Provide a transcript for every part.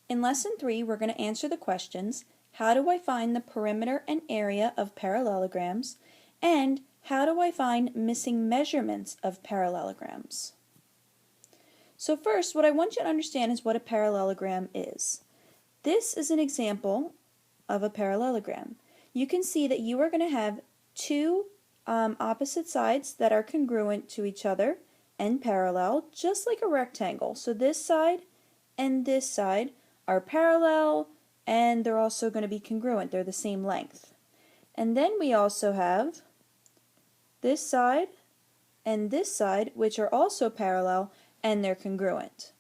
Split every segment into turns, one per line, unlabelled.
In Lesson 3, we're going to answer the questions, how do I find the perimeter and area of parallelograms, and how do I find missing measurements of parallelograms? So first, what I want you to understand is what a parallelogram is. This is an example of a parallelogram. You can see that you are going to have two opposite sides that are congruent to each other and parallel, just like a rectangle. So this side and this side are parallel, and they're also going to be congruent. They're the same length. And then we also have this side and this side, which are also parallel, and they're congruent.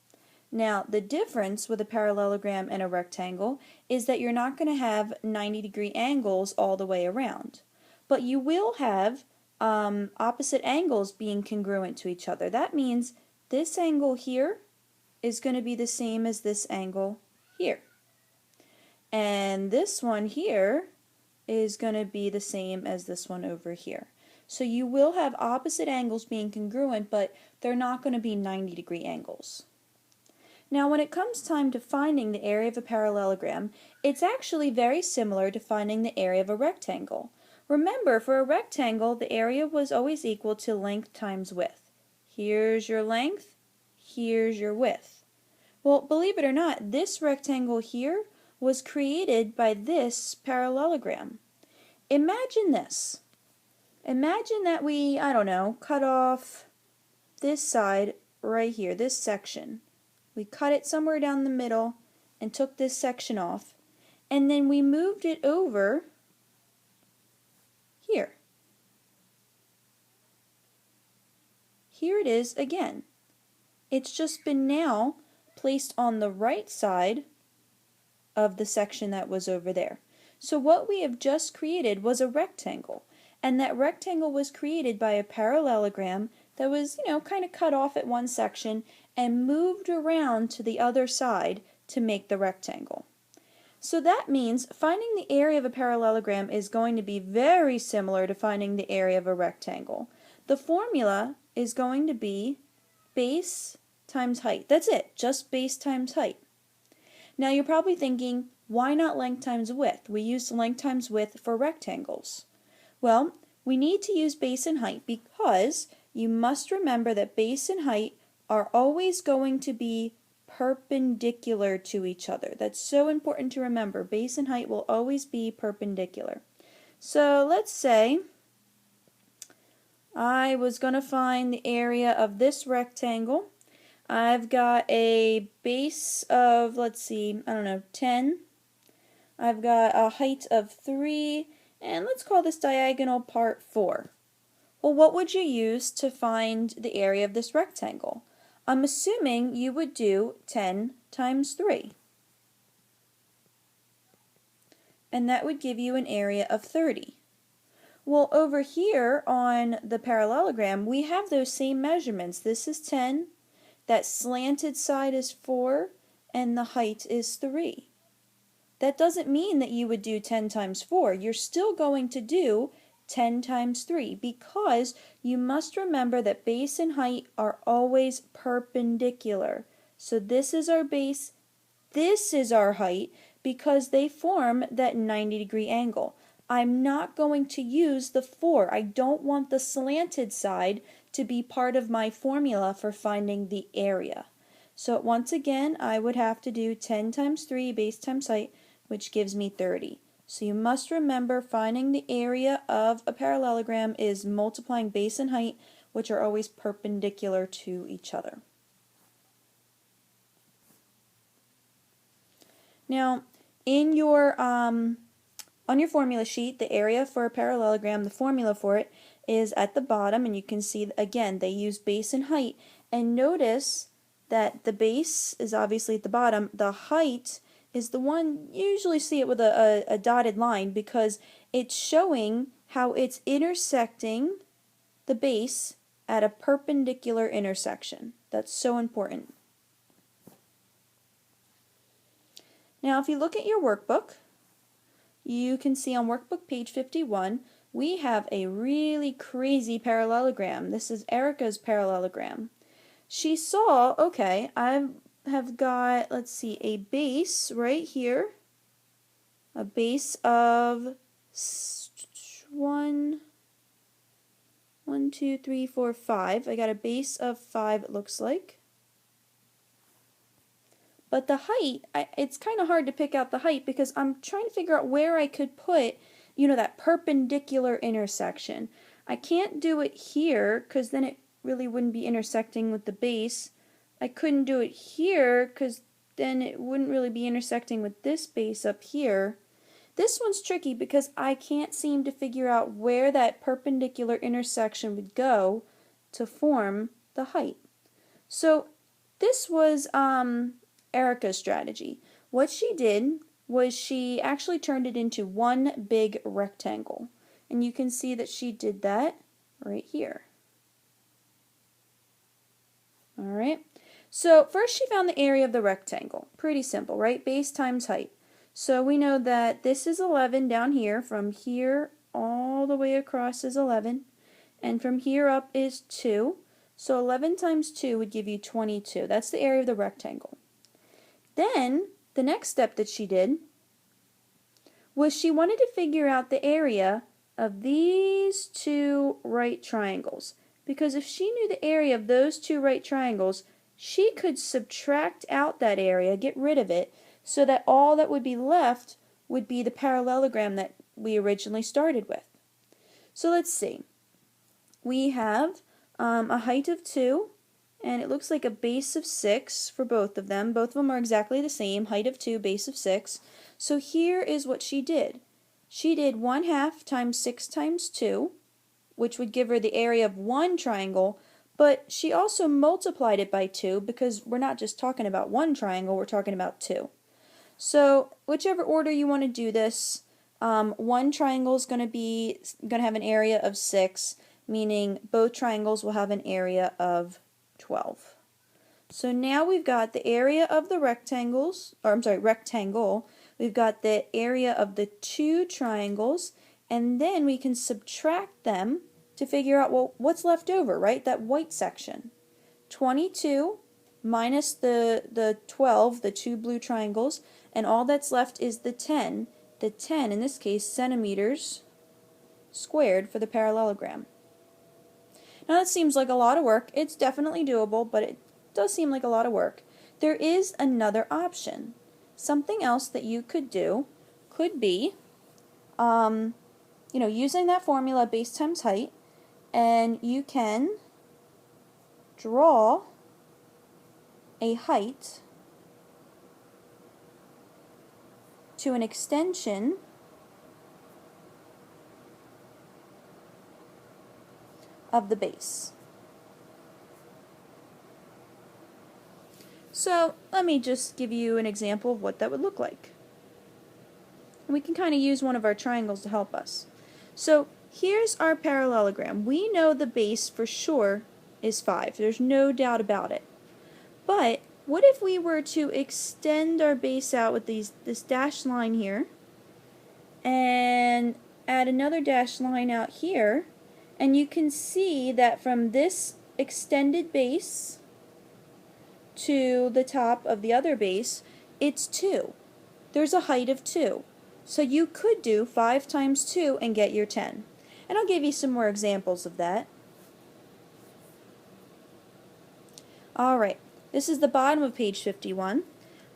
Now, the difference with a parallelogram and a rectangle is that you're not going to have 90-degree angles all the way around, but you will have opposite angles being congruent to each other. That means this angle here is going to be the same as this angle here. And this one here is going to be the same as this one over here. So you will have opposite angles being congruent, but they're not going to be 90-degree angles. Now when it comes time to finding the area of a parallelogram, it's actually very similar to finding the area of a rectangle. Remember, for a rectangle, the area was always equal to length times width. Here's your length, here's your width. Well, believe it or not, this rectangle here was created by this parallelogram. Imagine this. Imagine that we, I don't know, cut off this side right here, this section. We cut it somewhere down the middle and took this section off, and then we moved it over here. Here it is again. It's just been now placed on the right side of the section that was over there. So what we have just created was a rectangle, and that rectangle was created by a parallelogram that was, kind of cut off at one section and moved around to the other side to make the rectangle. So that means finding the area of a parallelogram is going to be very similar to finding the area of a rectangle. The formula is going to be base times height. That's it, just base times height. Now you're probably thinking, why not length times width? We use length times width for rectangles. Well, we need to use base and height because you must remember that base and height are always going to be perpendicular to each other. That's so important to remember. Base and height will always be perpendicular. So let's say I was going to find the area of this rectangle. I've got a base of, let's see, 10. I've got a height of 3, and let's call this diagonal part 4. Well, what would you use to find the area of this rectangle? I'm assuming you would do 10 times 3. And that would give you an area of 30. Well, over here on the parallelogram, we have those same measurements. This is 10, that slanted side is 4, and the height is 3. That doesn't mean that you would do 10 times 4. You're still going to do 10 times 3 because you must remember that base and height are always perpendicular. So this is our base, this is our height because they form that 90-degree angle. I'm not going to use the 4. I don't want the slanted side to be part of my formula for finding the area. So once again, I would have to do 10 times 3 base times height, which gives me 30. So you must remember finding the area of a parallelogram is multiplying base and height, which are always perpendicular to each other. Now, in your on your formula sheet, the area for a parallelogram, the formula for it is at the bottom, and you can see again they use base and height. And notice that the base is obviously at the bottom. The height is the one, you usually see it with a dotted line because it's showing how it's intersecting the base at a perpendicular intersection. That's so important. Now if you look at your workbook, you can see on workbook page 51 we have a really crazy parallelogram. This is Erica's parallelogram. She saw, okay, I have got, let's see, a base right here, a base of 1, 2, 3, 4, 5. I got a base of 5, it looks like. But the height, it's kind of hard to pick out the height because I'm trying to figure out where I could put, that perpendicular intersection. I can't do it here because then it really wouldn't be intersecting with the base. I couldn't do it here because then it wouldn't really be intersecting with this base up here. This one's tricky because I can't seem to figure out where that perpendicular intersection would go to form the height. So this was Erica's strategy. What she did was she actually turned it into one big rectangle. And you can see that she did that right here. Alright, so first she found the area of the rectangle. Pretty simple, right? Base times height. So we know that this is 11 down here. From here all the way across is 11. And from here up is 2. So 11 times 2 would give you 22. That's the area of the rectangle. Then, the next step that she did was she wanted to figure out the area of these two right triangles. Because if she knew the area of those two right triangles, she could subtract out that area, get rid of it, so that all that would be left would be the parallelogram that we originally started with. So let's see. We have a height of 2, and it looks like a base of 6 for both of them. Both of them are exactly the same, height of 2, base of 6. So here is what she did. She did 1/2 times 6 times 2, which would give her the area of one triangle, but she also multiplied it by 2 because we're not just talking about one triangle, we're talking about 2. So whichever order you want to do this, one triangle is going to have an area of 6, meaning both triangles will have an area of 12. So now we've got the area of the rectangle. We've got the area of the two triangles, and then we can subtract them to figure out, well, what's left over, right? That white section. 22 minus the 12, the two blue triangles, and all that's left is the 10. The 10, in this case, centimeters squared for the parallelogram. Now that seems like a lot of work. It's definitely doable, but it does seem like a lot of work. There is another option. Something else that you could do could be, using that formula, base times height, and you can draw a height to an extension of the base. So let me just give you an example of what that would look like. And we can kind of use one of our triangles to help us. So here's our parallelogram. We know the base for sure is 5. There's no doubt about it. But what if we were to extend our base out with this dashed line here and add another dashed line out here, and you can see that from this extended base to the top of the other base, it's 2. There's a height of 2. So you could do 5 times 2 and get your 10. And I'll give you some more examples of that. Alright, this is the bottom of page 51.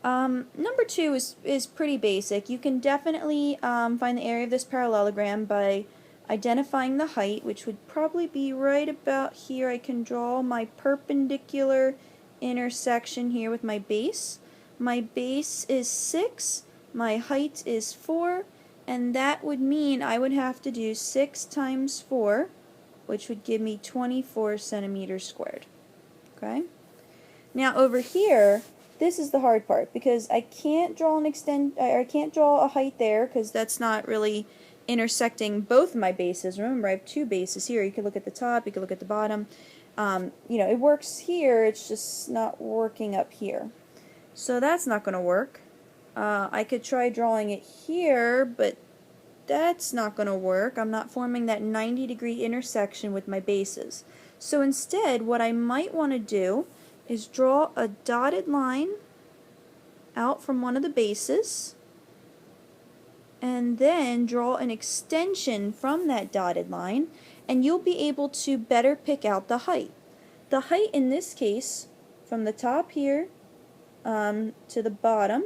Number 2 is pretty basic. You can definitely find the area of this parallelogram by identifying the height, which would probably be right about here. I can draw my perpendicular intersection here with my base. My base is 6, my height is 4, and that would mean I would have to do 6 times 4, which would give me 24 centimeters squared. Okay? Now over here, this is the hard part because I can't draw I can't draw a height there because that's not really intersecting both of my bases. Remember, I have two bases here. You could look at the top, you could look at the bottom. It works here, it's just not working up here. So that's not going to work. I could try drawing it here, but that's not going to work. I'm not forming that 90-degree intersection with my bases. So instead, what I might want to do is draw a dotted line out from one of the bases, and then draw an extension from that dotted line, and you'll be able to better pick out the height. The height in this case, from the top here to the bottom,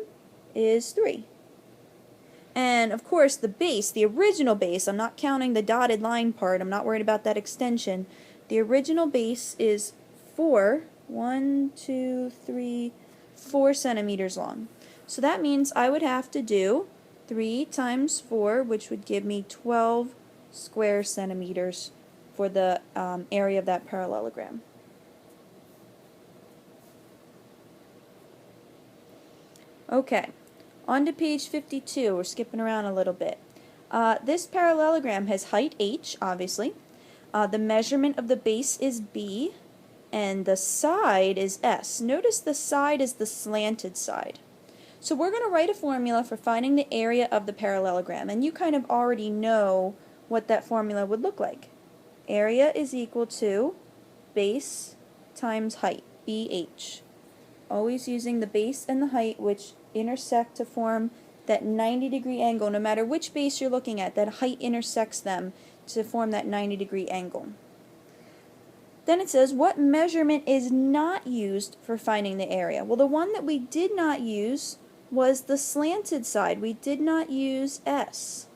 is 3. And of course the base, the original base, I'm not counting the dotted line part, I'm not worried about that extension. The original base is 4 centimeters long. So that means I would have to do 3 times 4, which would give me 12 square centimeters for the area of that parallelogram. Okay, on to page 52. We're skipping around a little bit. This parallelogram has height h, obviously. The measurement of the base is b, and the side is s. Notice the side is the slanted side. So we're going to write a formula for finding the area of the parallelogram, and you kind of already know what that formula would look like. Area is equal to base times height, BH. Always using the base and the height, which intersect to form that 90-degree angle. No matter which base you're looking at, that height intersects them to form that 90-degree angle. Then it says, what measurement is not used for finding the area? Well, the one that we did not use was the slanted side. We did not use S.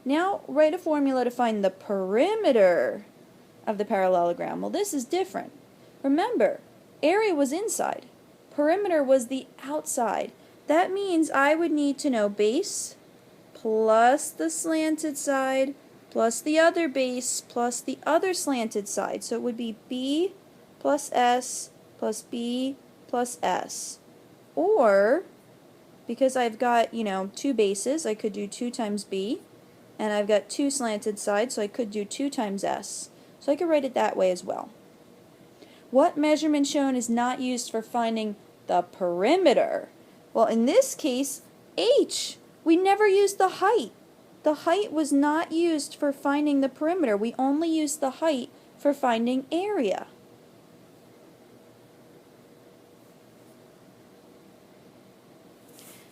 Now write a formula to find the perimeter of the parallelogram. Well, this is different. Remember, area was inside. Perimeter was the outside. That means I would need to know base plus the slanted side plus the other base plus the other slanted side. So it would be B plus S plus B plus S. Or, because I've got, 2 bases, I could do 2 times B. And I've got 2 slanted sides, so I could do 2 times S. So I could write it that way as well. What measurement shown is not used for finding the perimeter? Well, in this case, H. We never used the height. The height was not used for finding the perimeter. We only used the height for finding area.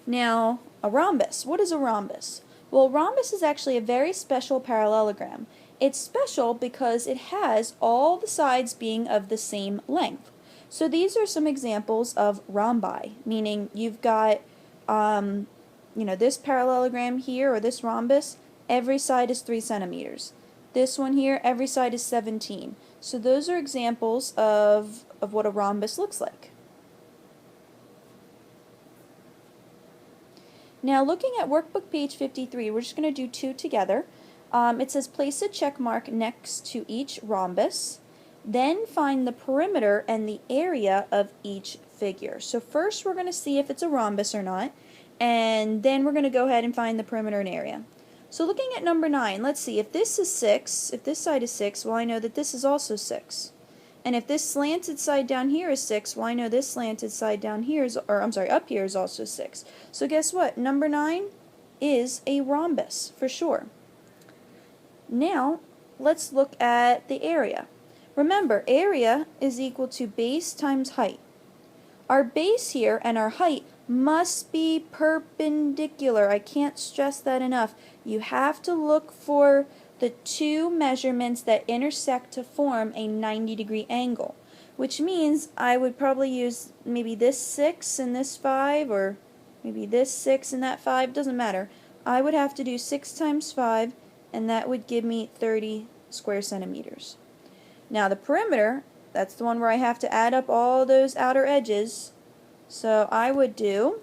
Now, a rhombus. What is a rhombus? Well, a rhombus is actually a very special parallelogram. It's special because it has all the sides being of the same length. So these are some examples of rhombi, meaning you've got, this parallelogram here, or this rhombus, every side is 3 centimeters. This one here, every side is 17. So those are examples of what a rhombus looks like. Now, looking at workbook page 53, we're just going to do 2 together. It says place a check mark next to each rhombus, then find the perimeter and the area of each figure. So first we're going to see if it's a rhombus or not, and then we're going to go ahead and find the perimeter and area. So looking at number 9, let's see, if this is 6, if this side is 6, well, I know that this is also 6. And if this slanted side down here is 6, well, I know this slanted side down here is, up here is also 6. So guess what? Number 9 is a rhombus, for sure. Now, let's look at the area. Remember, area is equal to base times height. Our base here and our height must be perpendicular. I can't stress that enough. You have to look for the 2 measurements that intersect to form a 90-degree angle, which means I would probably use maybe this 6 and this 5, or maybe this 6 and that 5, doesn't matter. I would have to do 6 times 5, and that would give me 30 square centimeters. Now the perimeter, that's the one where I have to add up all those outer edges. So I would do,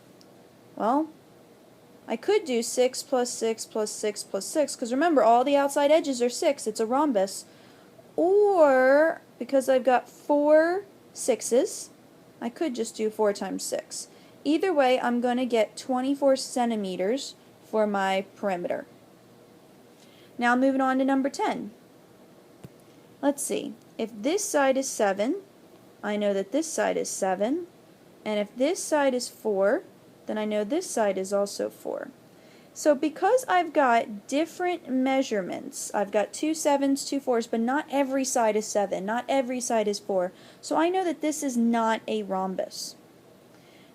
well, I could do 6 plus 6 plus 6 plus 6, because remember, all the outside edges are 6. It's a rhombus. Or, because I've got 4 6s, I could just do 4 times 6. Either way, I'm going to get 24 centimeters for my perimeter. Now moving on to number 10. Let's see. If this side is 7, I know that this side is 7. And if this side is 4, then I know this side is also 4. So because I've got different measurements, I've got 2 7s, 2 4s, but not every side is 7, not every side is 4, so I know that this is not a rhombus.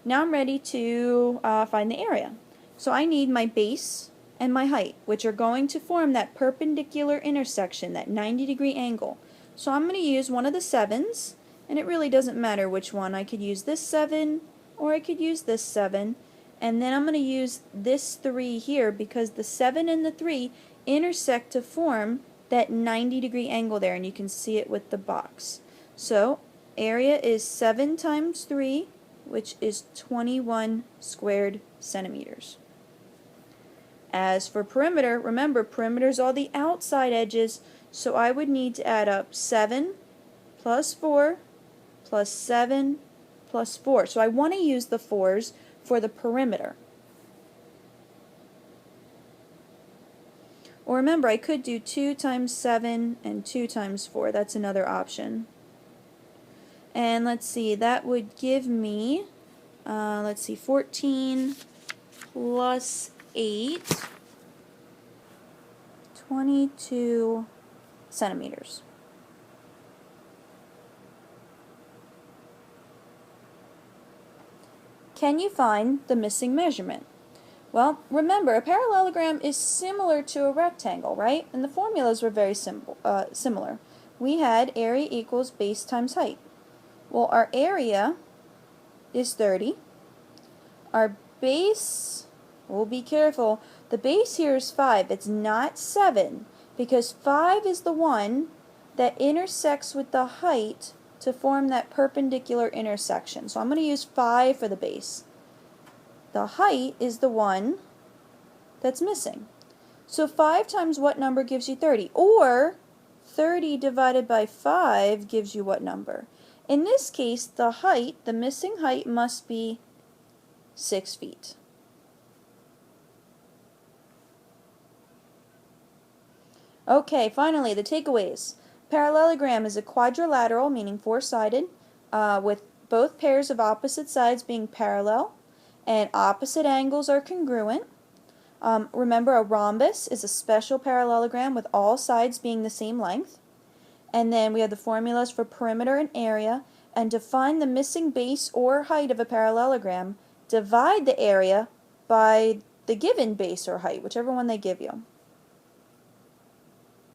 Now I'm ready to find the area. So I need my base and my height, which are going to form that perpendicular intersection, that 90-degree angle. So I'm going to use one of the 7s, and it really doesn't matter which one. I could use this 7, or I could use this 7. And then I'm going to use this 3 here because the 7 and the 3 intersect to form that 90-degree angle there, and you can see it with the box. So area is 7 times 3, which is 21 squared centimeters. As for perimeter, remember perimeter is all the outside edges, so I would need to add up 7 plus 4 plus 7 plus 4. So I want to use the 4s for the perimeter. Or remember, I could do 2 times 7 and 2 times 4. That's another option. And let's see, that would give me, 14 plus 8, 22 centimeters. Can you find the missing measurement? Well, remember, a parallelogram is similar to a rectangle, right? And the formulas were very similar. We had area equals base times height. Well, our area is 30. Our base, we'll be careful, the base here is 5. It's not 7, because 5 is the one that intersects with the height to form that perpendicular intersection. So I'm going to use 5 for the base. The height is the one that's missing. So 5 times what number gives you 30? Or 30 divided by 5 gives you what number? In this case, the height, the missing height, must be 6 feet. Okay, finally, the takeaways. Parallelogram is a quadrilateral, meaning four-sided, with both pairs of opposite sides being parallel, and opposite angles are congruent. Remember, a rhombus is a special parallelogram with all sides being the same length. And then we have the formulas for perimeter and area, and to find the missing base or height of a parallelogram, divide the area by the given base or height, whichever one they give you.